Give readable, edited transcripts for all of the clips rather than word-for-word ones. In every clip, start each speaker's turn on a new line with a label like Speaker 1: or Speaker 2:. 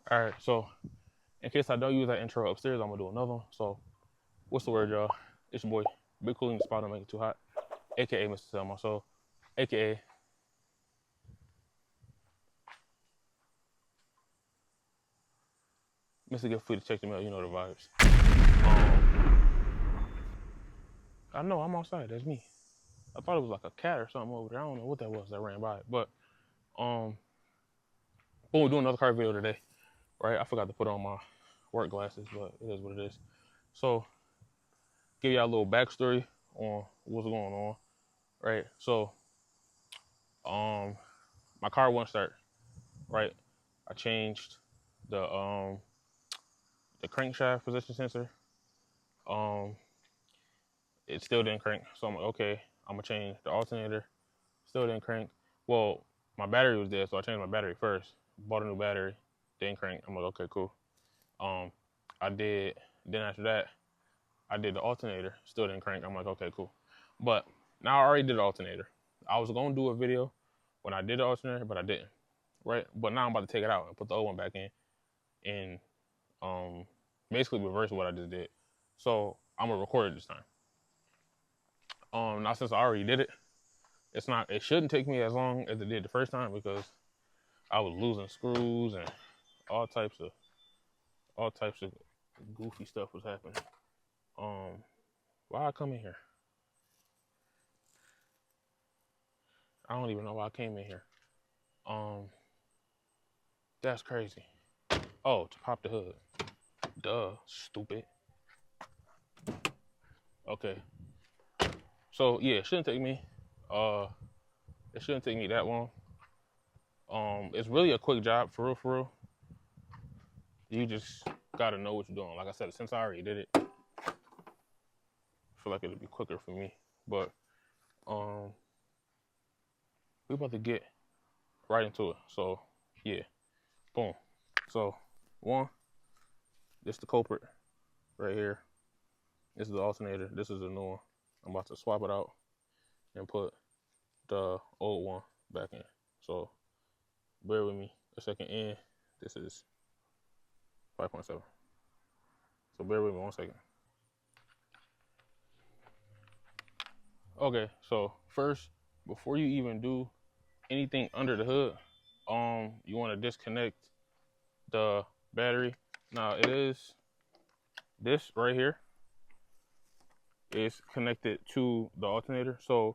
Speaker 1: All right, so in case I don't use that intro upstairs, I'm gonna do another one. So, what's the word, y'all? It's your boy, Big Cooling the Spot, don't make it too hot, aka Mr. Selma. So, aka Mr. Get Free to check the mail. You know the vibes. I know I'm outside. That's me. I thought it was like a cat or something over there. I don't know what that was that ran by. But boom, we're doing another car video today, right? I forgot to put on my work glasses, but it is what it is. So, give y'all a little backstory on what's going on, right? So, my car won't start, right? I changed the crankshaft position sensor. Um, it still didn't crank, so I'm like, okay, I'm gonna change the alternator. Still didn't crank. Well, my battery was dead, so I changed my battery first. Bought a new battery, didn't crank. I'm like, okay, cool. I did. Then after that, I did the alternator. Still didn't crank. I'm like, okay, cool. But now I already did the alternator. I was gonna do a video when I did the alternator, but I didn't. Right? But now I'm about to take it out and put the old one back in, and basically reverse what I just did. So I'm gonna record it this time. Now since I already did it, it shouldn't take me as long as it did the first time because I was losing screws and all types of goofy stuff was happening. Why I come in here? I don't even know why I came in here. That's crazy. Oh, to pop the hood. Duh, stupid. Okay. So yeah, it shouldn't take me. It shouldn't take me that long. It's really a quick job, for real, for real. You just gotta know what you're doing. Like I said, since I already did it, I feel like it'll be quicker for me. But we about to get right into it. So yeah, boom. So one, this the culprit right here. This is the alternator. This is the new one. I'm about to swap it out and put the old one back in. So bear with me a second. And this is 5.7. So bear with me 1 second. Okay, so first, before you even do anything under the hood, you want to disconnect the battery. Now it is this right here is connected to the alternator. So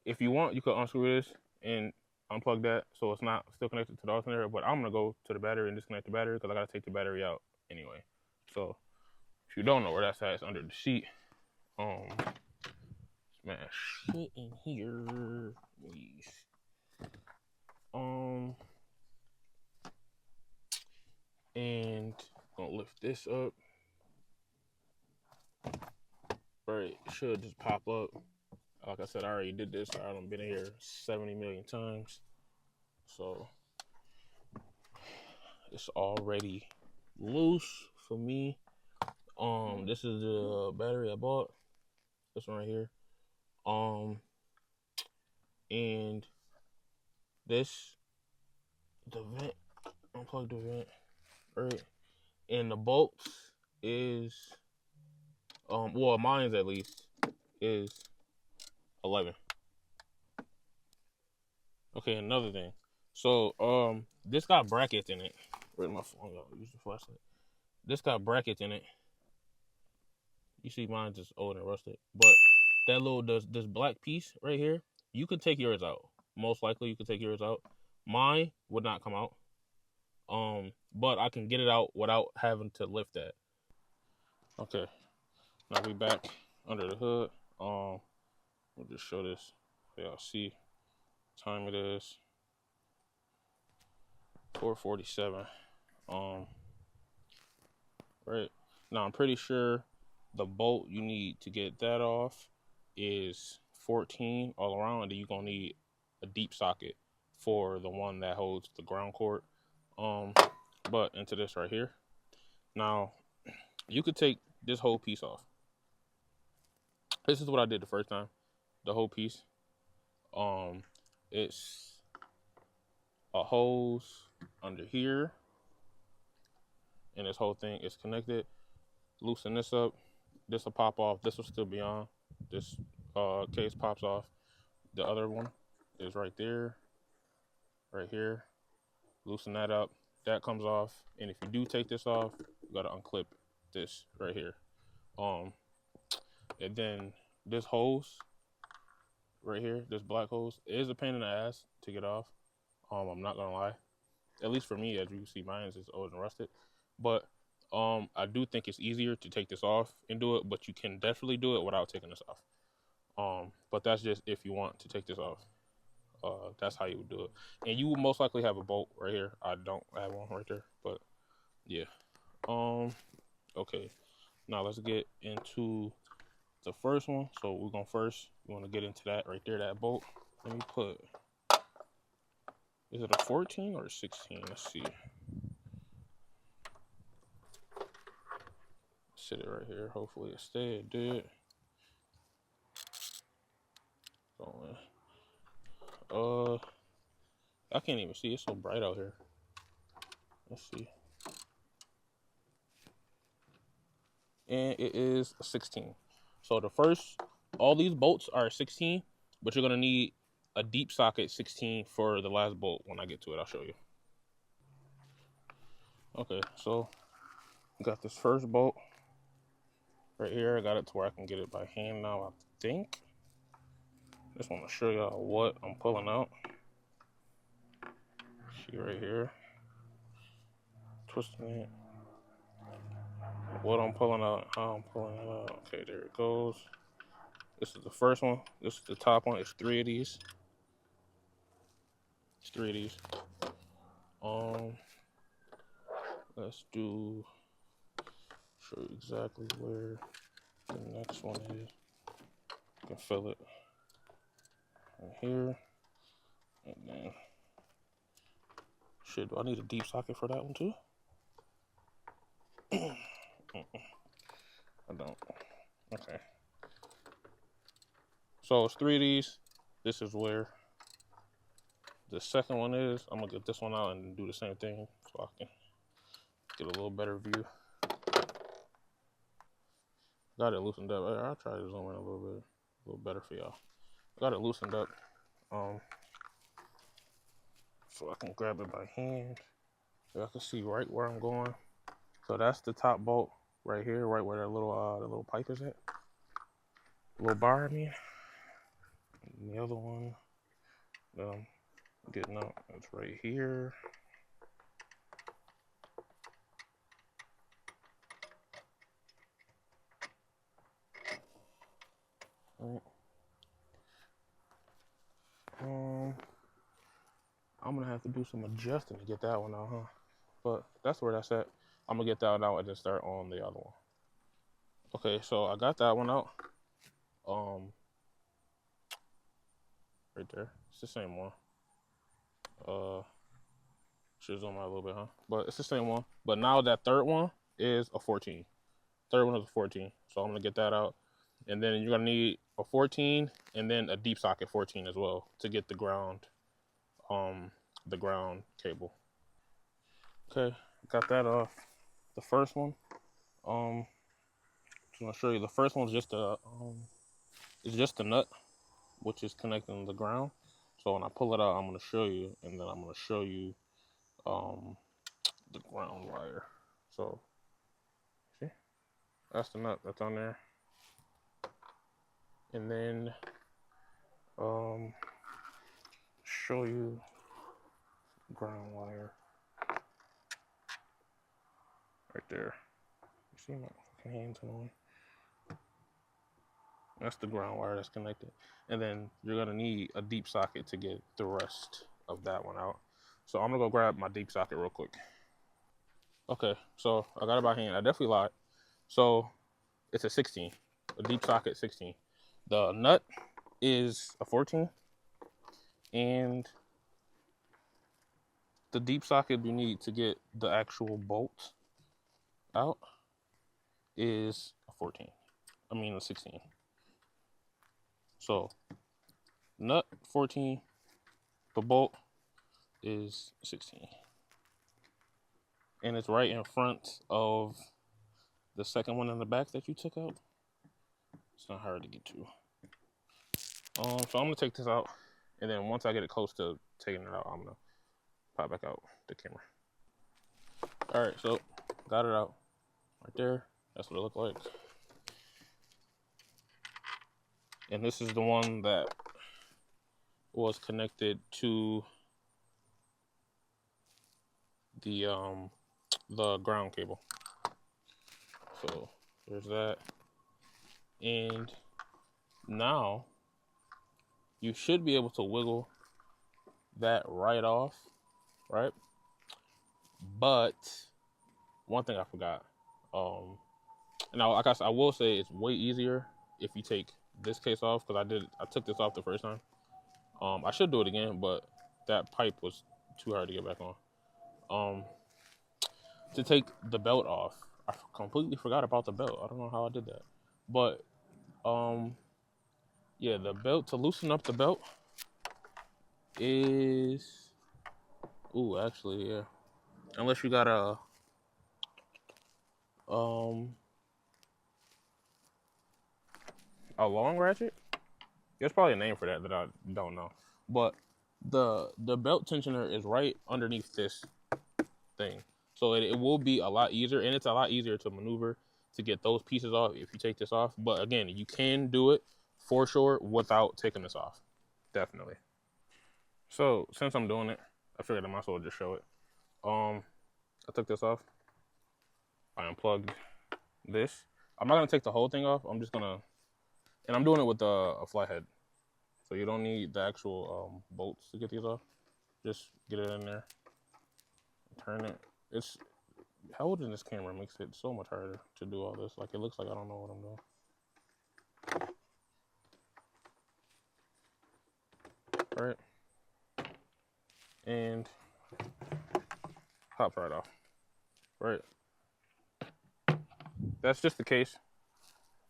Speaker 1: if you want, you could unscrew this and unplug that so it's not still connected to the alternator. But I'm gonna go to the battery and disconnect the battery because I gotta take the battery out anyway. So if you don't know where that's at, it's under the seat. Smash shit in here. And gonna lift this up. Right, it should just pop up. Like I said, I already did this. I've been in here 70 million times. So it's already loose for me. This is the battery I bought. This one right here. And this, the vent, unplug the vent, right? And the bolts is, well, mine's at least, is 11. Okay, another thing. So, this got brackets in it. Where's my phone? I'll use the flashlight. This got brackets in it. You see mine just old and rusted. But that little, this black piece right here, you can take yours out. Most likely you can take yours out. Mine would not come out. But I can get it out without having to lift that. Okay. Now we back under the hood. We'll just show this so y'all see what time it is. 4:47. Right. Now I'm pretty sure the bolt you need to get that off is 14 all around, and then you're gonna need a deep socket for the one that holds the ground cord. But into this right here. Now you could take this whole piece off. This is what I did the first time. The whole piece. It's a hose under here, and this whole thing is connected. Loosen this up. This will pop off. This will still be on. This case pops off. The other one is right there, right here. Loosen that up. That comes off. And if you do take this off, you gotta unclip this right here. And then this hose right here, this black hose, is a pain in the ass to get off. I'm not gonna lie. At least for me, as you can see, mine is old and rusted. But I do think it's easier to take this off and do it, but you can definitely do it without taking this off. But that's just if you want to take this off. That's how you would do it. And you will most likely have a bolt right here. I don't have one right there, but yeah. Okay. Now let's get into the first one. So we're gonna first, you wanna get into that right there, that bolt. Let me put, is it a 14 or a 16? Let's see. Sit it right here. Hopefully it stayed. It did. I can't even see. It's so bright out here. Let's see. And it is a 16. So the first, all these bolts are 16, but you're gonna need a deep socket 16 for the last bolt. When I get to it, I'll show you. Okay, so got this first bolt right here. I got it to where I can get it by hand now, I think. Just want to show y'all what I'm pulling out. See right here. Twisting it. What I'm pulling out, how I'm pulling it out. Okay, there it goes. This is the first one. This is the top one. It's 3 of these. It's 3 of these. Let's do, show you exactly where the next one is. You can feel it right here. And then, shit, do I need a deep socket for that one too? I don't. Okay. So it's 3 of these. This is where the second one is. I'm gonna get this one out and do the same thing so I can get a little better view. Got it loosened up. I'll try to zoom in a little better for y'all. Got it loosened up, so I can grab it by hand. So I can see right where I'm going. So that's the top bolt right here, right where that little pipe is at. Little bar, I mean. And the other one that I'm getting out, it's right here. I'm gonna have to do some adjusting to get that one out, huh? But that's where that's at. I'm gonna get that one out and then start on the other one. Okay, so I got that one out. Right there. It's the same one. Should zoom out a little bit, huh? But it's the same one. But now that third one is a 14. Third one is a 14. So I'm gonna get that out. And then you're gonna need a 14 and then a deep socket 14 as well to get the ground cable. Okay, got that off. The first one, just gonna show you. The first one's just a nut, which is connecting the ground. So when I pull it out, I'm gonna show you, and then I'm gonna show you the ground wire. So see, that's the nut that's on there. And then show you ground wire right there. You see my fucking hands in the way? That's the ground wire that's connected. And then you're gonna need a deep socket to get the rest of that one out. So I'm gonna go grab my deep socket real quick. Okay, so I got it by hand. I definitely lied. So it's a 16, a deep socket 16. The nut is a 14, and the deep socket you need to get the actual bolt out is a 14. I mean a 16. So nut 14, the bolt is 16. and it's right in front of the second one in the back that you took out. It's not hard to get to. So I'm gonna take this out, and then once I get it close to taking it out, I'm gonna pop back out the camera. All right, so got it out right there. That's what it looked like. And this is the one that was connected to the ground cable. So there's that. And now you should be able to wiggle that right off, right? But one thing I forgot. Now, like I said, I will say it's way easier if you take this case off, because I took this off the first time. I should do it again, but that pipe was too hard to get back on. To take the belt off, I completely forgot about the belt. I don't know how I did that, but yeah, the belt, to loosen up the belt is, actually, yeah, unless you got a long ratchet. There's probably a name for that I don't know, but the belt tensioner is right underneath this thing, so it will be a lot easier, and it's a lot easier to maneuver to get those pieces off if you take this off. But again, you can do it for sure without taking this off, definitely. So since I'm doing it, I figured I might as well just show it. I took this off. I unplugged this. I'm not gonna take the whole thing off. I'm just gonna, and I'm doing it with a flathead, so you don't need the actual bolts to get these off. Just get it in there, turn it. It's holding this camera makes it so much harder to do all this. Like, it looks like I don't know what I'm doing. All right, and pops right off. Right. That's just the case.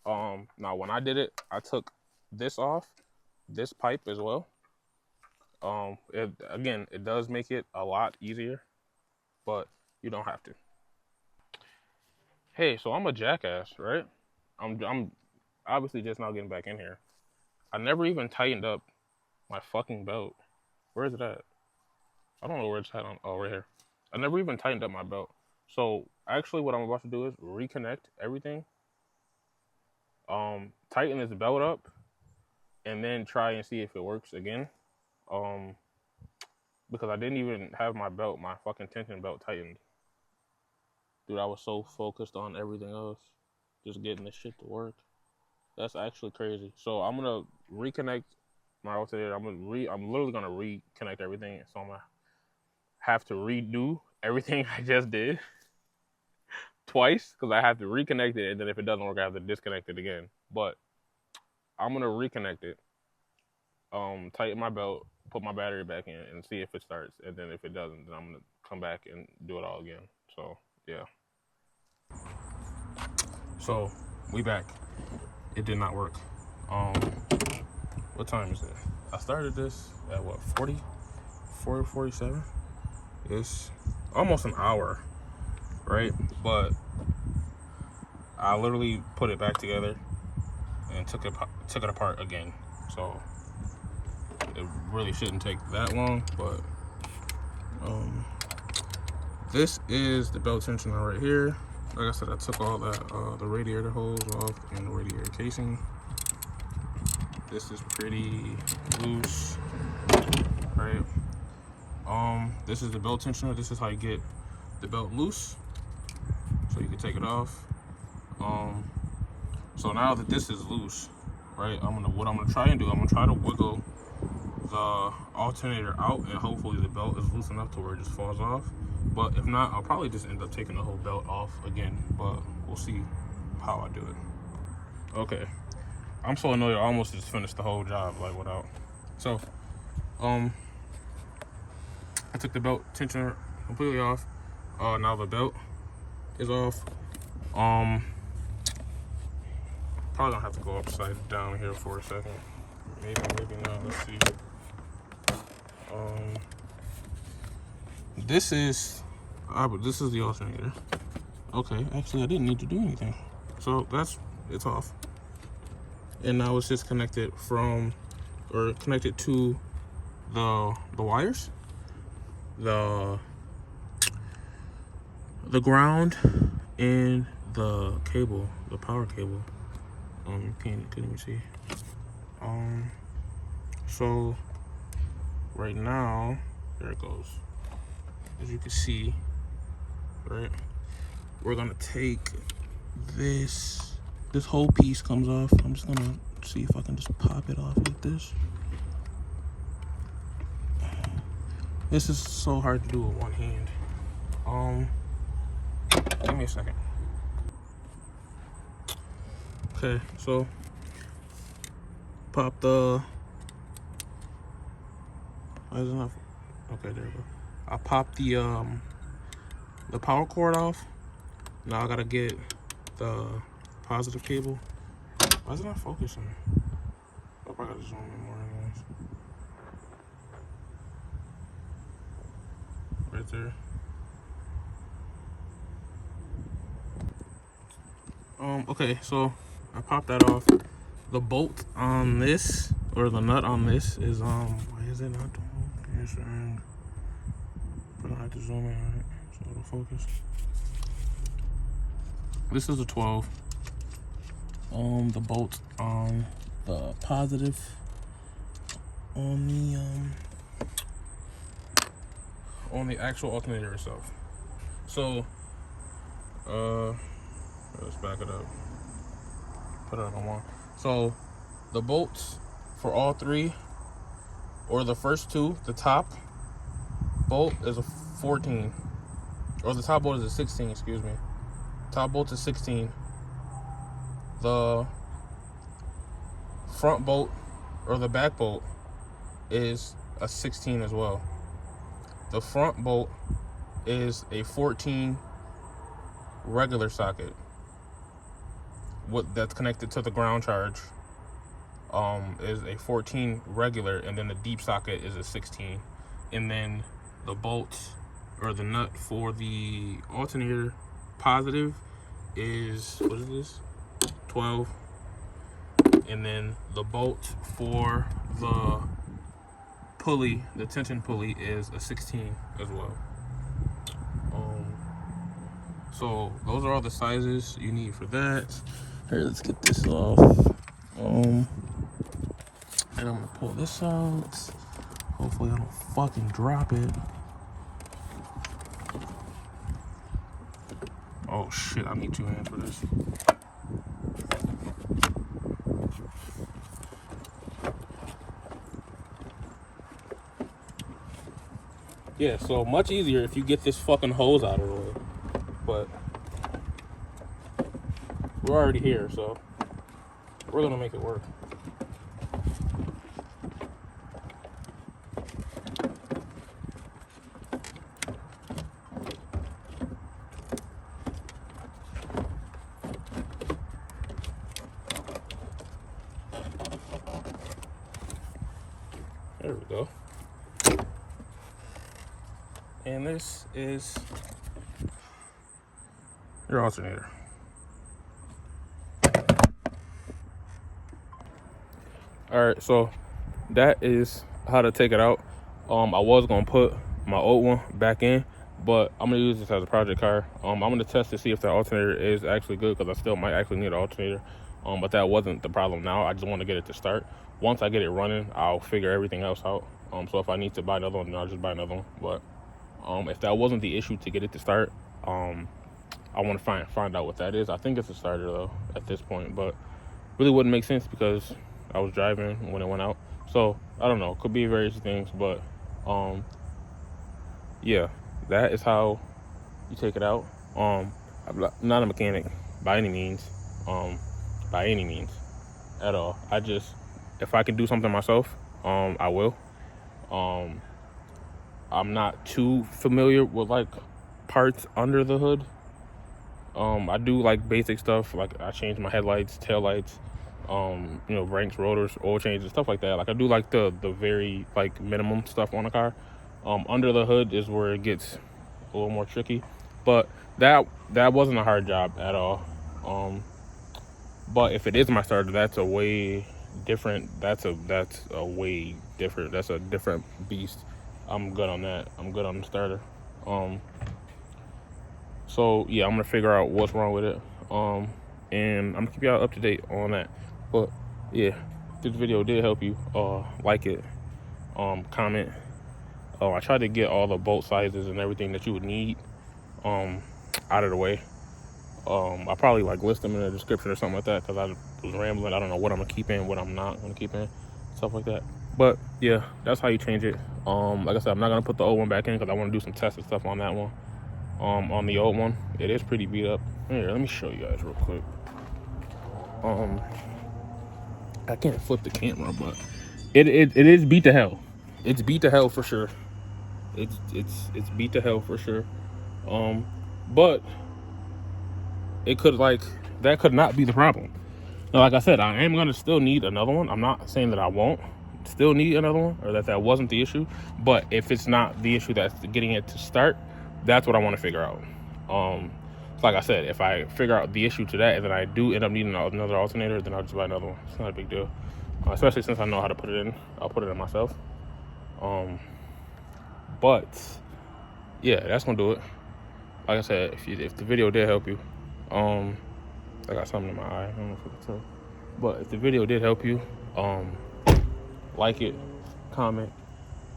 Speaker 1: Now when I did it, I took this off, this pipe as well. It does make it a lot easier, but you don't have to. Hey, so I'm a jackass, right? I'm obviously just now getting back in here. I never even tightened up my fucking belt. Where is it at? I don't know where it's at. Oh, right here. I never even tightened up my belt. So actually what I'm about to do is reconnect everything. Tighten this belt up, and then try and see if it works again. Because I didn't even have my fucking tension belt tightened. Dude, I was so focused on everything else, just getting this shit to work. That's actually crazy. So I'm gonna reconnect my alternator. I'm literally gonna reconnect everything. So I'm gonna have to redo everything I just did twice, because I have to reconnect it, and then if it doesn't work, I have to disconnect it again. But I'm gonna reconnect it, tighten my belt, put my battery back in, and see if it starts. And then if it doesn't, then I'm gonna come back and do it all again. So yeah. So we back. It did not work. What time is it? I started this at what, 47? It's almost an hour, right? But I literally put it back together and took it apart again. So it really shouldn't take that long, but this is the belt tensioner right here. Like I said, I took all that the radiator hose off and the radiator casing. This is pretty loose, right? This is the belt tensioner. This is how you get the belt loose, so you can take it off. So now that this is loose, right, what I'm gonna try and do, I'm gonna try to wiggle the alternator out, and hopefully the belt is loose enough to where it just falls off. But if not, I'll probably just end up taking the whole belt off again, but we'll see how I do it. Okay, I'm so annoyed I almost just finished the whole job, like, without. So, I took the belt tensioner completely off. Now the belt is off. Probably gonna have to go upside down here for a second. Maybe not, let's see. This is But this is the alternator. Okay, actually I didn't need to do anything. So it's off. And now it's just connected connected to the wires, the ground, and the cable, the power cable. Couldn't even see. So right now, there it goes. As you can see, right, we're gonna take this whole piece comes off. I'm just gonna see if I can just pop it off like this. This is so hard to do with one hand. Give me a second. Okay, so pop the. Why is it not? Okay, there we go. I popped the power cord off. Now I gotta get the positive cable. Why is it not focusing? I probably gotta zoom in more anyways. Right there. Okay, so I popped that off. The bolt on this, or the nut on this, is why is it not doing? But I have to zoom in on it so it'll focus. This is a 12. The bolt on the positive on the actual alternator itself. So let's back it up. Put it on one. So the bolts for all three, or the first two, the top bolt is a 14, or the top bolt is a 16. Excuse me. Top bolt is 16. The front bolt, or the back bolt, is a 16 as well. The front bolt is a 14 regular socket that's connected to the ground charge. Is a 14 regular, and then the deep socket is a 16. And then the bolt, or the nut for the alternator positive, is, what is this, 12. And then the bolt for the pulley, the tension pulley, is a 16 as well. So those are all the sizes you need for that. Here, let's get this off. And I'm gonna pull this out. Hopefully I don't fucking drop it. Oh shit, I need 2 hands for this. Yeah, so much easier if you get this fucking hose out of the way. But we're already here, so we're gonna make it work. There we go. And this is your alternator. All right, so that is how to take it out. I was gonna put my old one back in, but I'm gonna use this as a project car. I'm gonna test to see if the alternator is actually good, because I still might actually need an alternator. But that wasn't the problem now. I just want to get it to start. Once I get it running, I'll figure everything else out. So if I need to buy another one, then I'll just buy another one. But if that wasn't the issue to get it to start, I want to find out what that is. I think it's a starter though at this point, but really wouldn't make sense because I was driving when it went out. So I don't know, could be various things, but yeah, that is how you take it out. I'm not a mechanic by any means at all. I just, if I can do something myself, I will. I'm not too familiar with like parts under the hood. I do like basic stuff, like I change my headlights, taillights, brakes, rotors, oil changes, stuff like that. Like I do like the very like minimum stuff on a car. Under the hood is where it gets a little more tricky. But that wasn't a hard job at all. But if it is my starter, that's a way different. That's a way different. That's a different beast. I'm good on that. I'm good on the starter. So yeah, I'm gonna figure out what's wrong with it. And I'm gonna keep y'all up to date on that. But yeah, if this video did help you, like it, comment. I tried to get all the bolt sizes and everything that you would need out of the way. I probably like list them in the description or something like that, because I was rambling. I don't know what I'm gonna keep in, what I'm not gonna keep in, stuff like that. But yeah, that's how you change it. Like I said, I'm not gonna put the old one back in because I want to do some testing stuff on that one. On the old one, it is pretty beat up. Here, let me show you guys real quick. I can't flip the camera, but it is beat to hell. It's beat to hell for sure. It's beat to hell for sure. But it could, like, that could not be the problem. Now, like I said, I am gonna still need another one. I'm not saying that I won't still need another one, or that wasn't the issue. But if it's not the issue that's getting it to start, that's what I want to figure out. Like I said, if I figure out the issue to that, and then I do end up needing another alternator, then I'll just buy another one. It's not a big deal, especially since I know how to put it in. I'll put it in myself. But yeah, that's gonna do it. Like I said, if the video did help you, I got something in my eye. I don't know if you can tell, but if the video did help you, like it, comment.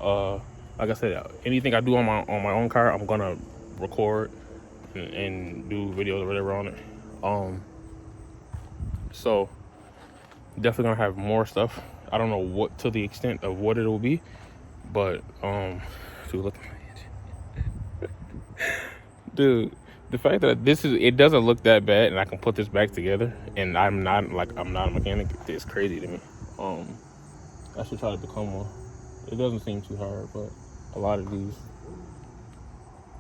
Speaker 1: Like I said, anything I do on my own car, I'm gonna record and do videos or whatever on it. So definitely gonna have more stuff. I don't know what, to the extent of what it will be, but dude, look, dude, the fact that it doesn't look that bad, and I can put this back together, and I'm not a mechanic, it's crazy to me. I should try to become one. It doesn't seem too hard, but a lot of these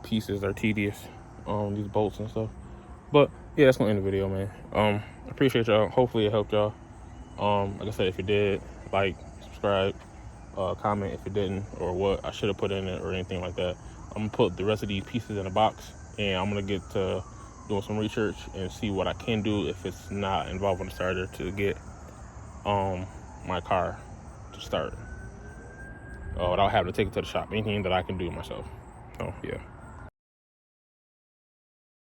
Speaker 1: pieces are tedious, these bolts and stuff. But yeah, that's gonna end the video, man. I appreciate y'all. Hopefully it helped y'all. Like I said, if it did, like, subscribe, comment if it didn't, or what I should have put in it or anything like that. I'm gonna put the rest of these pieces in a box, and I'm gonna get to doing some research and see what I can do if it's not involving the starter to get my car to start without having to take it to the shop. Anything that I can do myself. So yeah.